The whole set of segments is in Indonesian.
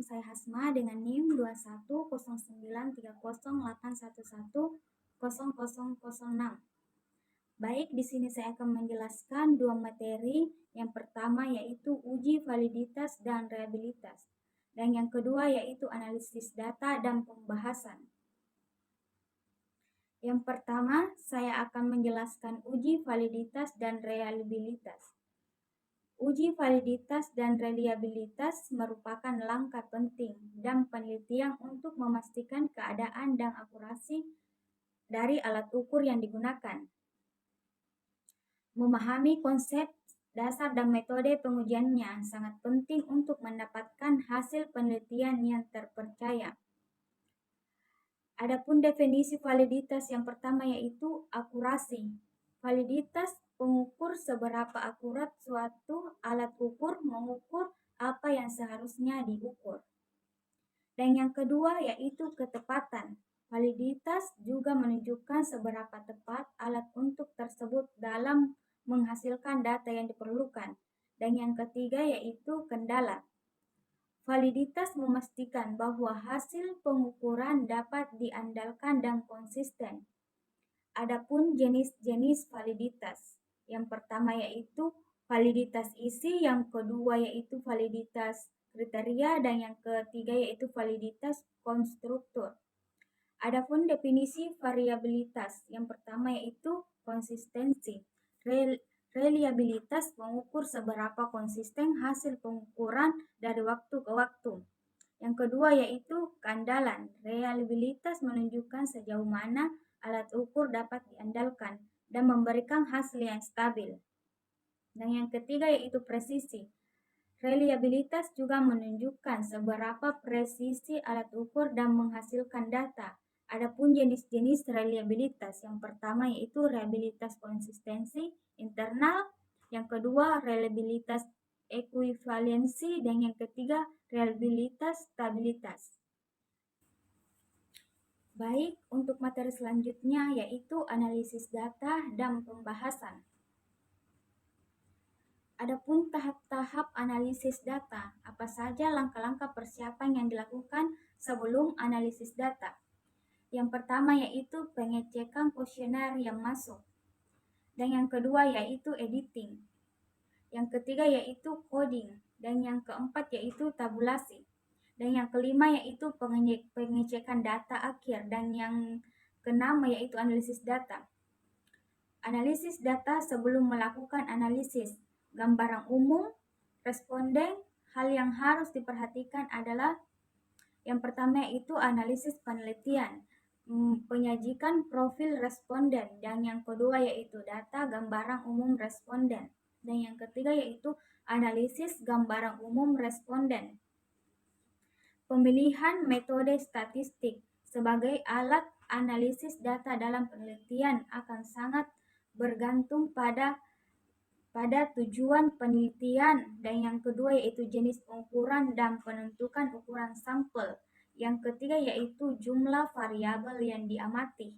saya Hasma dengan NIM 21093081100006. Baik, di sini saya akan menjelaskan dua materi. Yang pertama yaitu uji validitas dan reliabilitas. Dan yang kedua yaitu analisis data dan pembahasan. Yang pertama, saya akan menjelaskan uji validitas dan reliabilitas. Uji validitas dan reliabilitas merupakan langkah penting dalam penelitian untuk memastikan keadaan dan akurasi dari alat ukur yang digunakan. Memahami konsep, dasar, dan metode pengujiannya sangat penting untuk mendapatkan hasil penelitian yang terpercaya. Adapun definisi validitas yang pertama yaitu akurasi. Validitas pengukur seberapa akurat suatu alat ukur mengukur apa yang seharusnya diukur. Dan yang kedua yaitu ketepatan. Validitas juga menunjukkan seberapa tepat alat untuk tersebut dalam menghasilkan data yang diperlukan. Dan yang ketiga yaitu kendala. Validitas memastikan bahwa hasil pengukuran dapat diandalkan dan konsisten. Adapun jenis-jenis validitas. Yang pertama yaitu validitas isi, yang kedua yaitu validitas kriteria, dan yang ketiga yaitu validitas konstruktur. Adapun definisi variabilitas, yang pertama yaitu konsistensi. Reliabilitas mengukur seberapa konsisten hasil pengukuran dari waktu ke waktu. Yang kedua yaitu keandalan. Reliabilitas menunjukkan sejauh mana alat ukur dapat diandalkan dan memberikan hasil yang stabil. Dan yang ketiga yaitu presisi. Reliabilitas juga menunjukkan seberapa presisi alat ukur dan menghasilkan data. Adapun jenis-jenis reliabilitas, yang pertama yaitu reliabilitas konsistensi internal, yang kedua reliabilitas ekuivalensi, dan yang ketiga reliabilitas stabilitas. Baik, untuk materi selanjutnya yaitu analisis data dan pembahasan. Adapun tahap-tahap analisis data, apa saja langkah-langkah persiapan yang dilakukan sebelum analisis data? Yang pertama yaitu pengecekan kuesioner yang masuk. Dan yang kedua yaitu editing. Yang ketiga yaitu coding. Dan yang keempat yaitu tabulasi. Dan yang kelima yaitu pengecekan data akhir. Dan yang keenam yaitu analisis data. Analisis data sebelum melakukan analisis. Gambaran umum, responden. Hal yang harus diperhatikan adalah yang pertama yaitu analisis penelitian, penyajikan profil responden, dan yang kedua yaitu data gambaran umum responden, dan yang ketiga yaitu analisis gambaran umum responden. Pemilihan metode statistik sebagai alat analisis data dalam penelitian akan sangat bergantung pada tujuan penelitian, dan yang kedua yaitu jenis pengukuran dan penentukan ukuran sampel. Yang ketiga yaitu jumlah variabel yang diamati.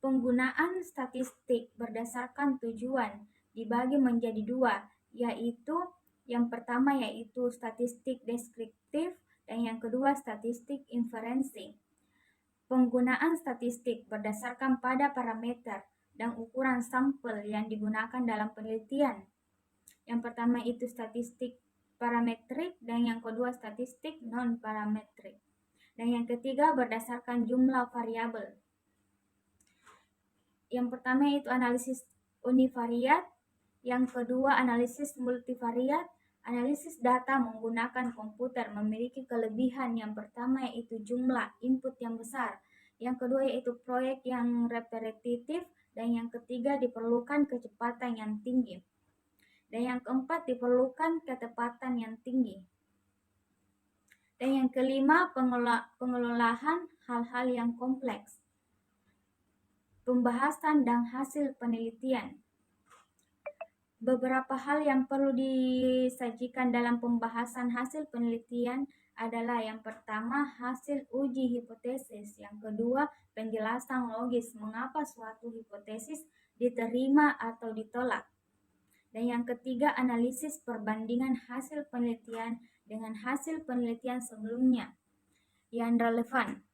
Penggunaan statistik berdasarkan tujuan dibagi menjadi dua, yaitu yang pertama yaitu statistik deskriptif dan yang kedua statistik inferensi. Penggunaan statistik berdasarkan pada parameter dan ukuran sampel yang digunakan dalam penelitian. Yang pertama itu statistik parametrik dan yang kedua statistik non-parametrik. Dan yang ketiga berdasarkan jumlah variabel. Yang pertama itu analisis univariat, yang kedua analisis multivariat. Analisis data menggunakan komputer memiliki kelebihan yang pertama yaitu jumlah input yang besar, yang kedua yaitu proyek yang repetitif, dan yang ketiga diperlukan kecepatan yang tinggi. Dan yang keempat diperlukan ketepatan yang tinggi. Dan yang kelima pengelolaan hal-hal yang kompleks. Pembahasan dan hasil penelitian. Beberapa hal yang perlu disajikan dalam pembahasan hasil penelitian adalah yang pertama hasil uji hipotesis, yang kedua penjelasan logis mengapa suatu hipotesis diterima atau ditolak, dan yang ketiga analisis perbandingan hasil penelitian dengan hasil penelitian sebelumnya yang relevan.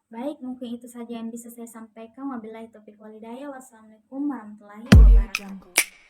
Baik, mungkin itu saja yang bisa saya sampaikan. Wabillahi taufiq walhidayah. Wassalamualaikum warahmatullahi wabarakatuh.